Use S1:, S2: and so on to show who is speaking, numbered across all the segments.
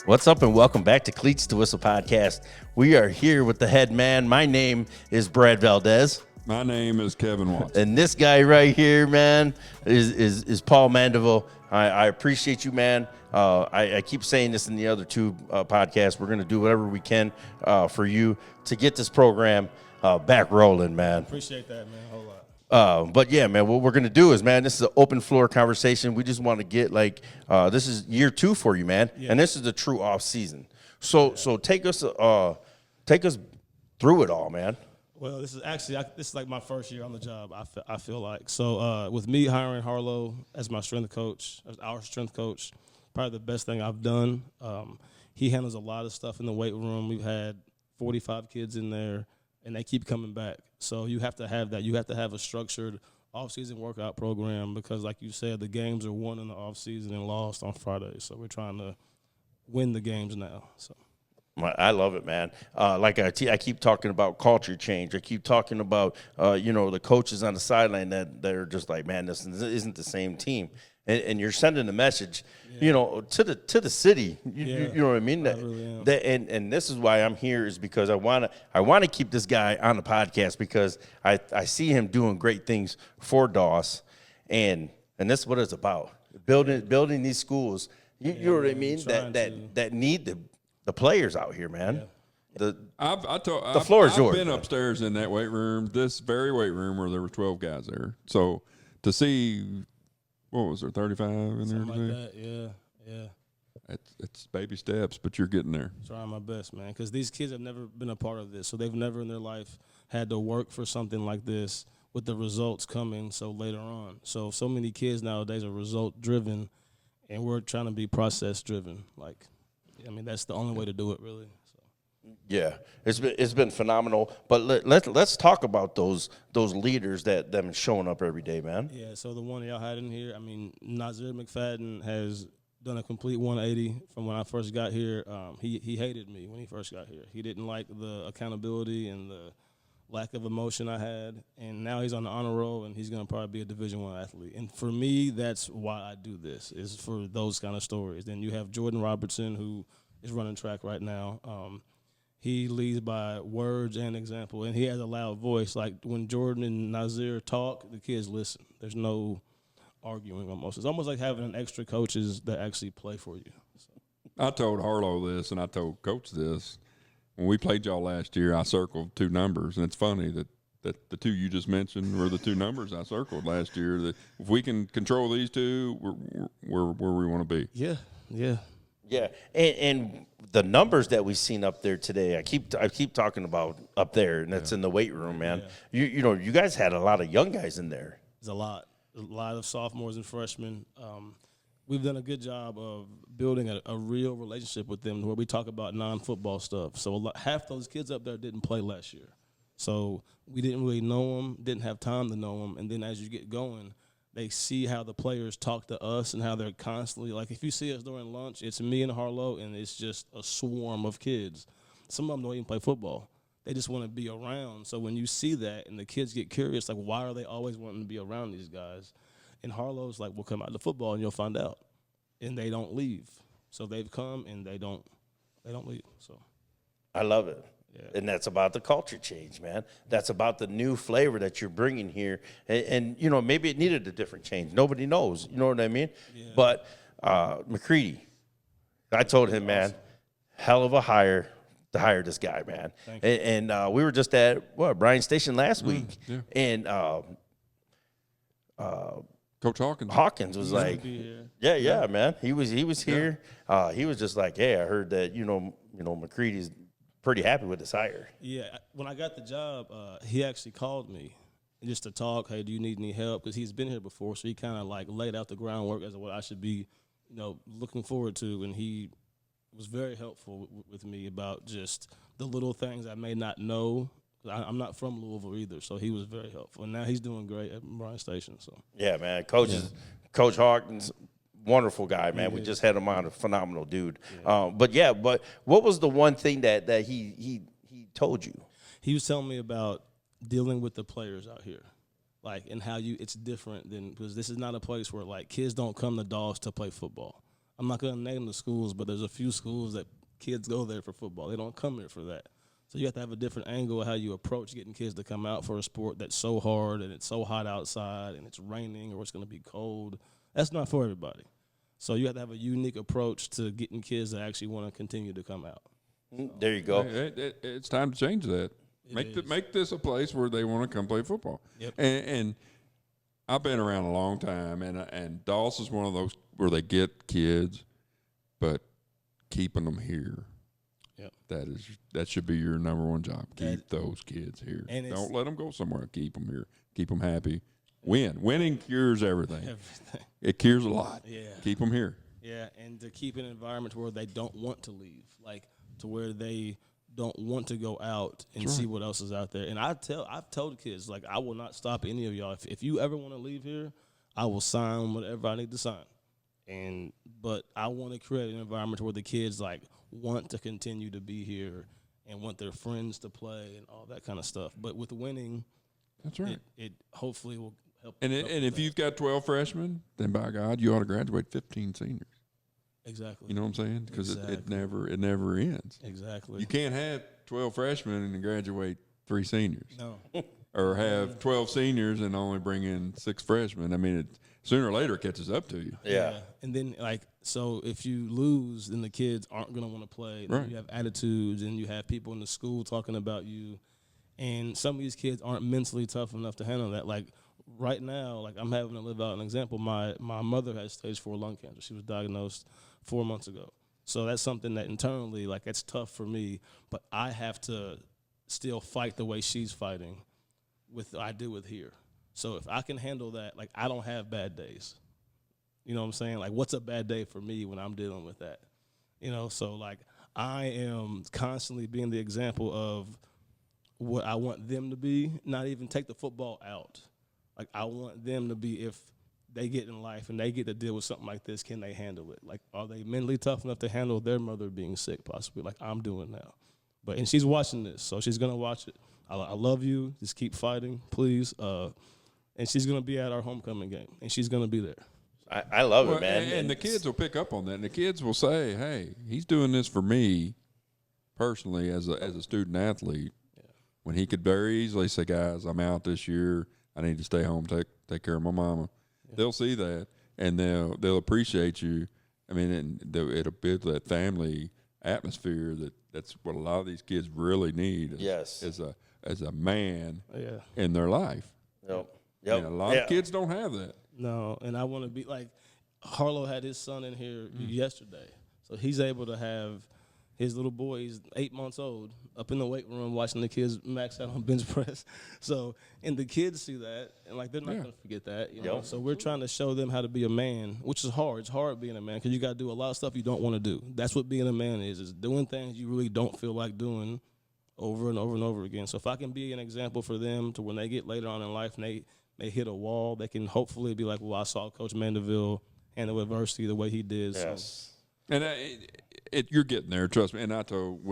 S1: What's up and welcome back to Cleats to Whistle podcast. We are here with the head man. My name is Brad Valdez.
S2: My name is Kevin Watson.
S1: And this guy right here, man, is Paul Mandeville. I appreciate you, man. I keep saying this in the other two podcasts. We're going to do whatever we can for you to get this program back rolling, man.
S3: Appreciate that, man. A whole lot.
S1: But yeah, man, what we're going to do is, man, this is an open floor conversation. We just want to get this is year 2 for you, man. Yeah. And this is the true off season. So take us through it all, man.
S3: Well, this is like my first year on the job. I feel like so with me hiring Harlow as my strength coach, as our strength coach, probably the best thing I've done. He handles a lot of stuff in the weight room. We've had 45 kids in there, and they keep coming back. So you have to have that. You have to have a structured off-season workout program because, like you said, the games are won in the off-season and lost on Fridays. So we're trying to win the games now. So.
S1: I love it, man. I keep talking about culture change. I keep talking about, the coaches on the sideline that are just like, man, this isn't the same team. And you're sending a message, to the city. You know what I mean? And this is why I'm here is because I want to keep this guy on the podcast because I see him doing great things for Doss, and this is what it's about building these schools. You know what I mean? That need the players out here, man. Yeah. The floor is yours.
S2: I've been upstairs in that weight room, this very weight room where there were 12 guys there. So to see, what was there, 35 in there?
S3: Something like that, yeah.
S2: It's baby steps, but you're getting there.
S3: Trying my best, man, because these kids have never been a part of this. So they've never in their life had to work for something like this with the results coming so later on. So many kids nowadays are result-driven, and we're trying to be process-driven, that's the only way to do it, really. So.
S1: Yeah, it's been phenomenal. But let's talk about those leaders that them showing up every day, man.
S3: Yeah. So the one y'all had in here, Nazir McFadden has done a complete 180 from when I first got here. He hated me when he first got here. He didn't like the accountability and the lack of emotion I had, and now he's on the honor roll, and he's going to probably be a Division I athlete. And for me, that's why I do this, is for those kind of stories. Then you have Jordan Robertson, who is running track right now. He leads by words and example, and he has a loud voice. Like when Jordan and Nazir talk, the kids listen. There's no arguing almost. It's almost like having an extra coaches that actually play for you. So.
S2: I told Harlow this, and I told Coach this. When we played y'all last year, I circled 2 numbers, and it's funny that the 2 you just mentioned were the 2 numbers I circled last year. That if we can control these 2, we're where we want to be.
S1: Yeah, and the numbers that we've seen up there today, I keep talking about up there, and that's in the weight room, man. Yeah. You guys had a lot of young guys in there.
S3: There's a lot of sophomores and freshmen. We've done a good job of building a real relationship with them where we talk about non-football stuff. So half those kids up there didn't play last year. So we didn't really know them, didn't have time to know them. And then as you get going, they see how the players talk to us and how they're constantly, like if you see us during lunch, it's me and Harlow, and it's just a swarm of kids. Some of them don't even play football. They just want to be around. So when you see that and the kids get curious, like why are they always wanting to be around these guys? And Harlow's like, we'll come out to football and you'll find out. And they don't leave. So they've come and they don't leave. So
S1: I love it.
S3: Yeah.
S1: And that's about the culture change, man. That's about the new flavor that you're bringing here. And maybe it needed a different change. Nobody knows. You know what I mean? Yeah. But McCready, I told him, man, hell of a hire to hire this guy, man. And we were just at, Bryan Station last week.
S2: Yeah.
S1: And
S2: Coach
S1: Hawkins was like, yeah, man. He was here. He was just like, hey, I heard that McCready's pretty happy with this hire.
S3: Yeah, when I got the job, he actually called me just to talk. Hey, do you need any help? Because he's been here before, so he kind of like laid out the groundwork as to what I should be, looking forward to. And he was very helpful with me about just the little things I may not know. I'm not from Louisville either, so he was very helpful. And now he's doing great at Bryan Station. So yeah,
S1: man, Coach Hawkins, wonderful guy, man. We just had him on, a phenomenal dude. Yeah. But what was the one thing that he told you?
S3: He was telling me about dealing with the players out here, and how it's different than, because this is not a place where kids don't come to Dawes to play football. I'm not going to name the schools, but there's a few schools that kids go there for football. They don't come there for that. So you have to have a different angle of how you approach getting kids to come out for a sport that's so hard and it's so hot outside and it's raining or it's going to be cold. That's not for everybody. So you have to have a unique approach to getting kids that actually want to continue to come out.
S1: There you go.
S2: It's time to change that. Make this a place where they want to come play football.
S3: Yep.
S2: And I've been around a long time, and Dawson's one of those where they get kids, but keeping them here.
S3: Yep.
S2: That should be your number one job. Keep those kids here. Don't let them go somewhere. Keep them here. Keep them happy. Winning cures everything. It cures a lot.
S3: Yeah.
S2: Keep them here.
S3: Yeah, and to keep an environment where they don't want to leave, like to where they don't want to go out and see what else is out there. And I've told kids, like, I will not stop any of y'all. If you ever want to leave here, I will sign whatever I need to sign. But I want to create an environment where the kids like want to continue to be here and want their friends to play and all that kind of stuff. But with winning,
S2: that's right.
S3: It hopefully will help.
S2: And if you've got 12 freshmen, then by God, you ought to graduate 15 seniors.
S3: Exactly.
S2: You know what I'm saying? Because
S3: exactly.
S2: it never ends.
S3: Exactly.
S2: You can't have 12 freshmen and graduate 3 seniors.
S3: No.
S2: Or have 12 seniors and only bring in 6 freshmen. I mean, sooner or later it catches up to you.
S1: Yeah.
S3: And then, so if you lose, then the kids aren't going to want to play.
S2: Right.
S3: You have attitudes, and you have people in the school talking about you. And some of these kids aren't mentally tough enough to handle that. Like, right now, like, I'm having to live out an example. My mother has stage 4 lung cancer. She was diagnosed 4 months ago. So that's something that internally, like, it's tough for me. But I have to still fight the way she's fighting I do with here. So if I can handle that, like, I don't have bad days. You know what I'm saying? Like, what's a bad day for me when I'm dealing with that? You know, so, like, I am constantly being the example of what I want them to be, not even take the football out. Like, I want them to be, if they get in life and they get to deal with something like this, can they handle it? Like, are they mentally tough enough to handle their mother being sick, possibly, like I'm doing now? And she's watching this, so she's going to watch it. I love you. Just keep fighting, please. And she's going to be at our homecoming game, and she's going to be there.
S1: I love it, man.
S2: And the kids will pick up on that. And the kids will say, hey, he's doing this for me personally as a student athlete. Yeah. When he could very easily say, guys, I'm out this year. I need to stay home, take care of my mama. Yeah. They'll see that, and they'll appreciate you. I mean, and it'll build that family atmosphere that's what a lot of these kids really need as a man in their life.
S1: Yep.
S2: And a lot of kids don't have that.
S3: No, and I want to be like Harlow had his son in here yesterday. So he's able to have his little boy, he's 8 months old, up in the weight room watching the kids max out on bench press. So, and the kids see that, and, like, they're not going to forget that. You know? So we're trying to show them how to be a man, which is hard. It's hard being a man because you got to do a lot of stuff you don't want to do. That's what being a man is doing things you really don't feel like doing over and over and over again. So if I can be an example for them to when they get later on in life and they hit a wall, they can hopefully be like, well, I saw Coach Mandeville handle adversity the way he did.
S1: Yes.
S2: So. And you're getting there, trust me. And I told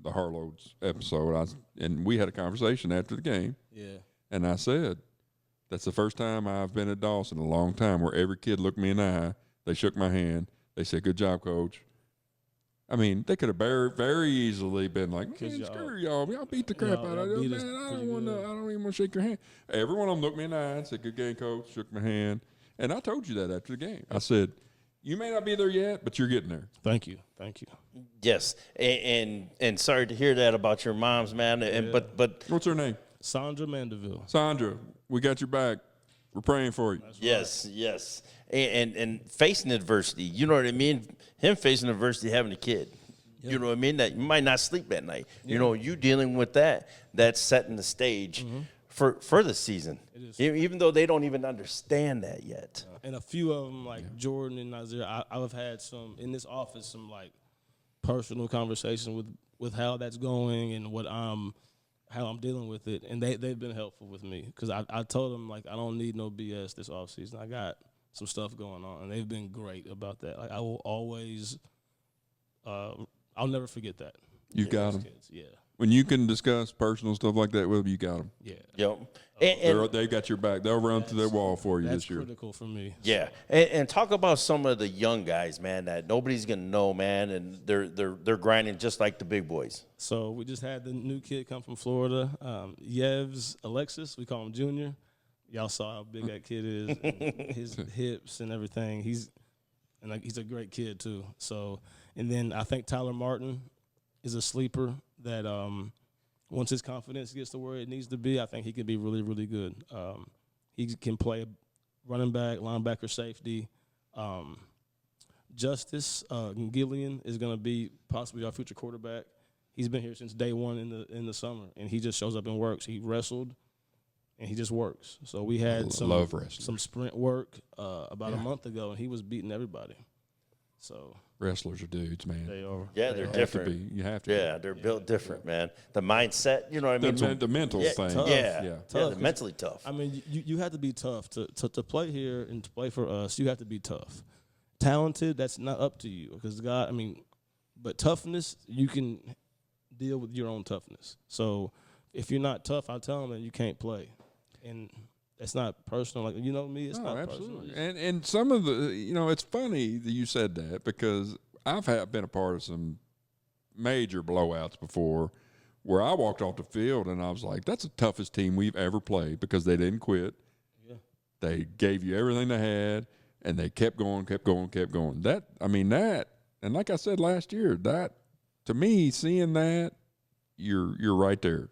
S2: the Harlow's episode, and we had a conversation after the game. Yeah. And I said, that's the first time I've been at Dawson in a long time where every kid looked me in the eye. They shook my hand. They said, good job, Coach. I mean, they could have very easily been like, man, screw y'all. Y'all beat the crap out of you. Man, I don't even want to shake your hand. Every one of them looked me in the eye and said, good game, Coach. Shook my hand. And I told you that after the game. I said, you may not be there yet, but you're getting there.
S3: Thank you.
S1: Yes, and sorry to hear that about your mom's, man. And but
S2: what's her name?
S3: Sandra Mandeville.
S2: Sandra, we got your back. We're praying for you.
S1: Yes, right. Yes. And facing adversity, you know what I mean? Him facing adversity, having a kid. Yep. You know what I mean? That you might not sleep at night. Yeah. You know, you dealing with that's setting the stage for the season. Even though they don't even understand that yet.
S3: And a few of them, like Jordan and Nazir, I've had some in this office, some like personal conversation with how that's going and how I'm dealing with it, and they've been helpful with me because I told them, like, I don't need no BS this offseason. I got some stuff going on, and they've been great about that. Like, I will always, I'll never forget that.
S2: You got them.
S3: Kids. Yeah.
S2: when you can discuss personal stuff like that with them, you got them.
S3: Yeah.
S1: Yep. And
S2: They got your back. They'll run through their wall for you
S3: That's
S2: this year.
S3: critical for me.
S1: yeah, and talk about some of the young guys, man, that nobody's gonna know, man, and they're grinding just like the big boys.
S3: So we just had the new kid come from Florida, Yevs Alexis. We call him Junior. Y'all saw how big that kid is, and his hips and everything. He's a great kid too. So, and then I think Tyler Martin is a sleeper that once his confidence gets to where it needs to be, I think he could be really, really good. He can play running back, linebacker, safety. Justice Gillian is going to be possibly our future quarterback. He's been here since day one in the summer, and he just shows up and works. He wrestled, and he just works. So we had some sprint work about a month ago, and he was beating everybody. So
S2: Wrestlers are dudes, man.
S3: they are.
S1: Yeah, they're different.
S2: You have to.
S1: Yeah, they're built different, man. The mindset, you know what I mean?
S2: The mental thing.
S3: tough.
S1: Yeah,
S3: Tough.
S1: they're mentally tough.
S3: I mean, you have to be tough to play here and to play for us. You have to be tough. Talented, that's not up to you because God. I mean, but toughness, you can deal with your own toughness. So if you're not tough, I tell them that you can't play, and it's not personal. Like you know me, it's not
S2: absolutely.
S3: personal.
S2: And some of the, it's funny that you said that because I've been a part of some major blowouts before where I walked off the field and I was like, that's the toughest team we've ever played because they didn't quit.
S3: Yeah.
S2: They gave you everything they had and they kept going. That, and like I said last year, that, to me, seeing that, you're right there.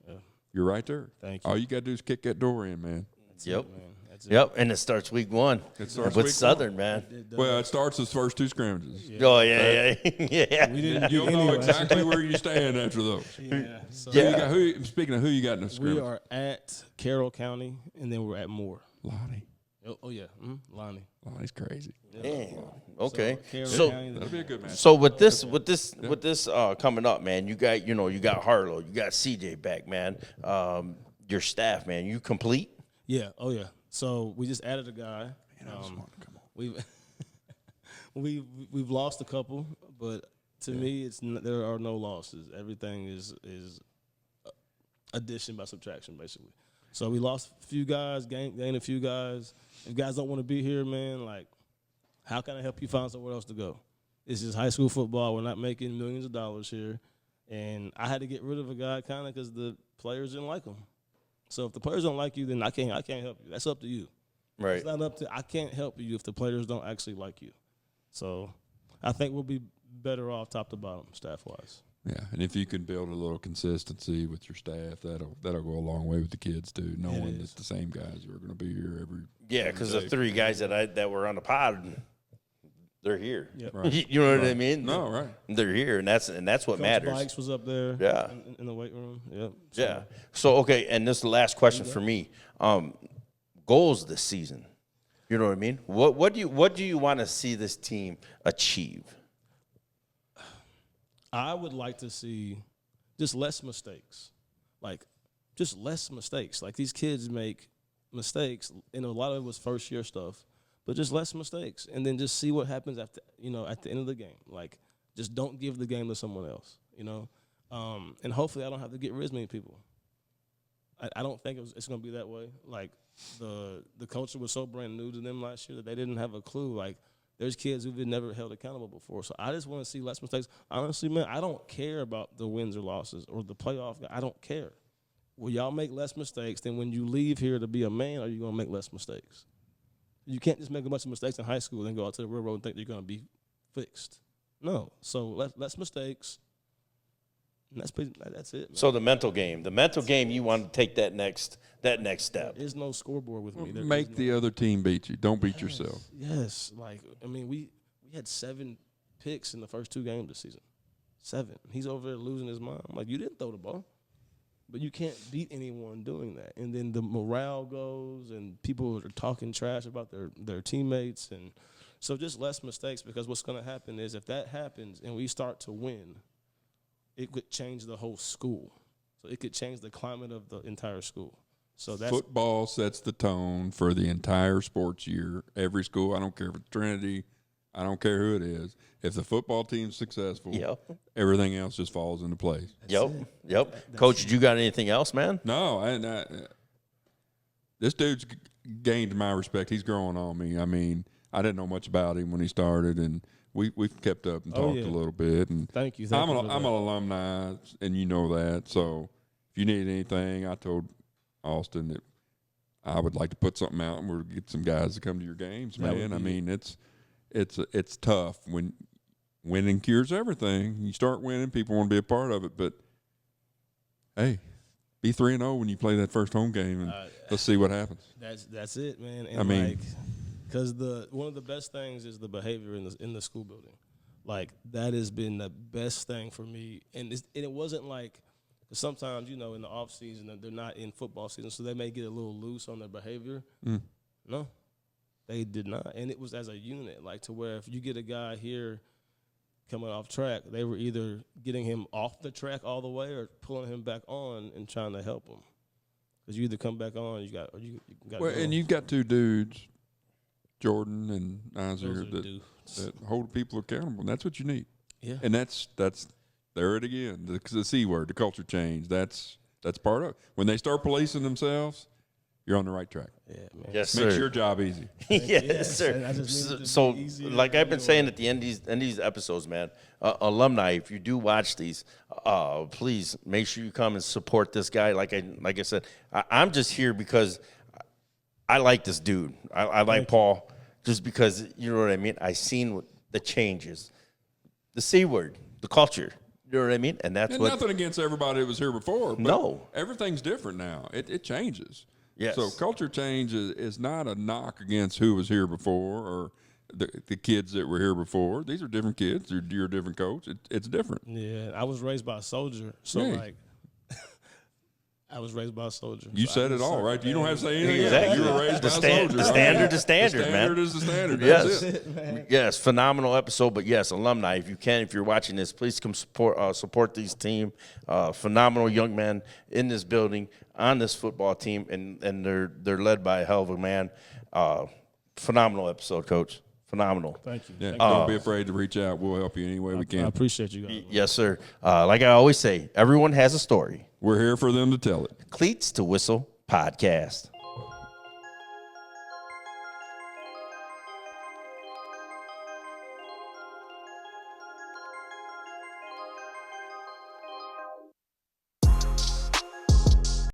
S3: Yeah.
S2: You're right there.
S3: Thank you.
S2: All you got to do is kick that door in, man.
S1: Yep.
S3: That's
S1: Yep, and it starts week one.
S2: It starts
S1: with
S2: week
S1: Southern, man.
S2: Well, it starts as first two scrimmages.
S1: Oh, yeah.
S3: We didn't get
S2: You'll
S3: any
S2: know
S3: last
S2: exactly where you stand after those.
S3: Yeah. So
S1: Yeah.
S2: Speaking of who you got in the
S3: we
S2: scrimmage?
S3: are at Carroll County, and then we're at Moore.
S2: Lonnie.
S3: Oh yeah, Lonnie.
S2: Lonnie's crazy.
S1: Damn. Okay.
S3: Carroll
S1: So,
S3: County,
S2: That'll be a good match.
S1: so with this coming up, man, you got Harlow, you got CJ back, man. Your staff, man, you complete?
S3: Yeah. Oh yeah. So we just added a guy.
S2: Come on.
S3: We've lost a couple, but to me, there are no losses. Everything is addition by subtraction, basically. So we lost a few guys, gained a few guys. If guys don't want to be here, man, like, how can I help you find somewhere else to go? It's just high school football. We're not making millions of dollars here. And I had to get rid of a guy kind of because the players didn't like him. So if the players don't like you, then I can't help you. That's up to you.
S1: Right.
S3: It's not up to – I can't help you if the players don't actually like you. So I think we'll be better off top to bottom staff-wise.
S2: Yeah, and if you can build a little consistency with your staff, that'll go a long way with the kids too, knowing that the same guys are going to be here every.
S1: Yeah, because the three guys that were on the pod, they're here.
S3: Yep.
S2: Right.
S1: You know what I mean?
S2: No, right.
S1: They're here, and that's what
S3: Coach
S1: matters.
S3: Bikes was up there.
S1: Yeah.
S3: In the weight room. Yep.
S1: Yeah. So okay, and this is the last question for me. Goals this season. You know what I mean? What do you want to see this team achieve?
S3: I would like to see just less mistakes. Like, just less mistakes. Like, these kids make mistakes, and a lot of it was first-year stuff, but just less mistakes. And then just see what happens after, at the end of the game. Like, just don't give the game to someone else, And hopefully I don't have to get rid of as many people. I don't think it's going to be that way. Like, the culture was so brand new to them last year that they didn't have a clue. Like, there's kids who've been never held accountable before. So I just want to see less mistakes. Honestly, man, I don't care about the wins or losses or the playoff. I don't care. Will y'all make less mistakes? Then when you leave here to be a man, are you going to make less mistakes? You can't just make a bunch of mistakes in high school and go out to the real world and think you're going to be fixed. No. So less mistakes. And that's it, man.
S1: So the mental game, you want to take that next step.
S3: There's no scoreboard with me.
S2: Make the other team beat you. Don't beat yourself.
S3: Yes. Like, we had 7 picks in the first 2 games this season. 7. He's over there losing his mind. I'm like, you didn't throw the ball. But you can't beat anyone doing that. And then the morale goes and people are talking trash about their teammates. And so just less mistakes, because what's going to happen is if that happens and we start to win, it could change the whole school. So it could change the climate of the entire school. So that's
S2: Football sets the tone for the entire sports year. Every school, I don't care if it's Trinity, I don't care who it is. If the football team's successful, everything else just falls into place.
S1: Yep. Coach, did you got anything else, man?
S2: No, this dude's gained my respect. He's growing on me. I mean, I didn't know much about him when he started, and we've kept up and talked a little bit. And
S3: Thank you.
S2: I'm an alumni, and you know that. So if you need anything, I told Austin that I would like to put something out, and we'll get some guys to come to your games, man. I mean, it's tough when winning cures everything. You start winning, people want to be a part of it, but hey, be 3-0 when you play that first home game, and let's see what happens.
S3: That's it, man. And
S2: I mean,
S3: because one of the best things is the behavior in the school building. Like, that has been the best thing for me, and it wasn't like, cause sometimes, in the off season they're not in football season, so they may get a little loose on their behavior. No, they did not, and it was as a unit, like, to where if you get a guy here coming off track, they were either getting him off the track all the way or pulling him back on and trying to help him. Because you either come back on, you got.
S2: Well, and you've got two dudes, Jordan and Isaiah, that hold people accountable. And that's what you need.
S3: Yeah.
S2: And that's there it again. The C word, the culture change. That's part of it. When they start policing themselves, you're on the right track.
S3: Yeah, man.
S1: Yes,
S2: Makes
S1: sir.
S2: your job easy.
S1: Yes, sir. So, like I've been saying at the end of these episodes, man, alumni, if you do watch these, please make sure you come and support this guy. Like I said, I'm just here because I like this dude. I like Paul just because, you know what I mean? I seen the changes, the C word, the culture. You know what I mean? And that's
S2: nothing against everybody that was here before. But
S1: No.
S2: everything's different now. It changes.
S1: Yes.
S2: So culture change is not a knock against who was here before or the kids that were here before. These are different kids. You're a different coach. It's different.
S3: Yeah, I was raised by a soldier, so like, I was raised by a soldier.
S2: You said it all, right? You don't have to say anything.
S1: Exactly.
S2: You were raised by a soldier.
S1: The standard is standard, man.
S2: The standard is the standard.
S1: Yes.
S2: That's it.
S1: Yes, phenomenal episode. But yes, alumni, if you're watching this, please come support these team. Phenomenal young men in this building on this football team, and they're led by a hell of a man. Phenomenal episode, Coach. Phenomenal.
S3: Thank you.
S2: Yeah, don't be afraid to reach out. We'll help you any way we can.
S3: I appreciate you guys.
S1: Yes, sir. Like I always say, everyone has a story.
S2: We're here for them to tell it.
S1: Cleats to Whistle Podcast.